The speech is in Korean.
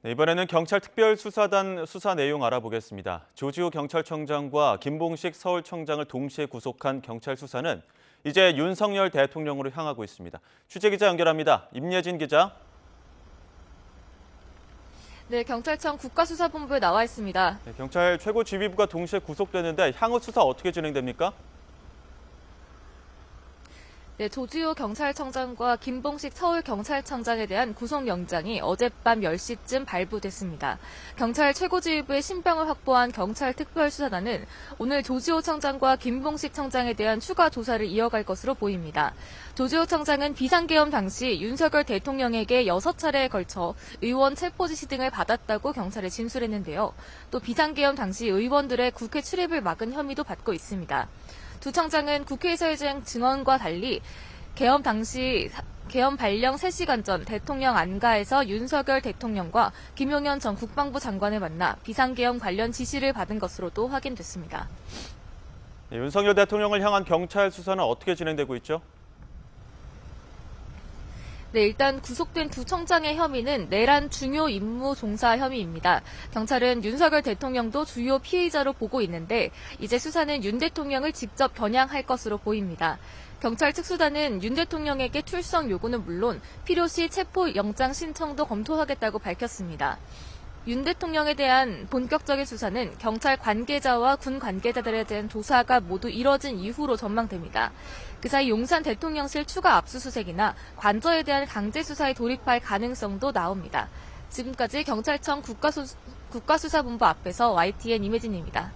네, 이번에는 경찰 특별수사단 수사 내용 알아보겠습니다. 조지호 경찰청장과 김봉식 서울청장을 동시에 구속한 경찰 수사는 이제 윤석열 대통령으로 향하고 있습니다. 취재기자 연결합니다. 임예진 기자. 네, 경찰청 국가수사본부에 나와 있습니다. 네, 경찰 최고지휘부가 동시에 구속되는데 향후 수사 어떻게 진행됩니까? 네, 조지호 경찰청장과 김봉식 서울경찰청장에 대한 구속영장이 어젯밤 10시쯤 발부됐습니다. 경찰 최고지휘부의 신병을 확보한 경찰특별수사단은 오늘 조지호 청장과 김봉식 청장에 대한 추가 조사를 이어갈 것으로 보입니다. 조지호 청장은 비상계엄 당시 윤석열 대통령에게 6차례에 걸쳐 의원 체포 지시 등을 받았다고 경찰에 진술했는데요. 또 비상계엄 당시 의원들의 국회 출입을 막은 혐의도 받고 있습니다. 두 청장은 국회에서의 증언과 달리 계엄 당시 계엄 발령 3시간 전 대통령 안가에서 윤석열 대통령과 김용현 전 국방부 장관을 만나 비상계엄 관련 지시를 받은 것으로도 확인됐습니다. 네, 윤석열 대통령을 향한 경찰 수사는 어떻게 진행되고 있죠? 네, 일단 구속된 두 청장의 혐의는 내란 중요 임무 종사 혐의입니다. 경찰은 윤석열 대통령도 주요 피의자로 보고 있는데 이제 수사는 윤 대통령을 직접 겨냥할 것으로 보입니다. 경찰 특수단은 윤 대통령에게 출석 요구는 물론 필요시 체포 영장 신청도 검토하겠다고 밝혔습니다. 윤 대통령에 대한 본격적인 수사는 경찰 관계자와 군 관계자들에 대한 조사가 모두 이뤄진 이후로 전망됩니다. 그 사이 용산 대통령실 추가 압수수색이나 관저에 대한 강제 수사에 돌입할 가능성도 나옵니다. 지금까지 경찰청 국가수사본부 앞에서 YTN 임혜진입니다.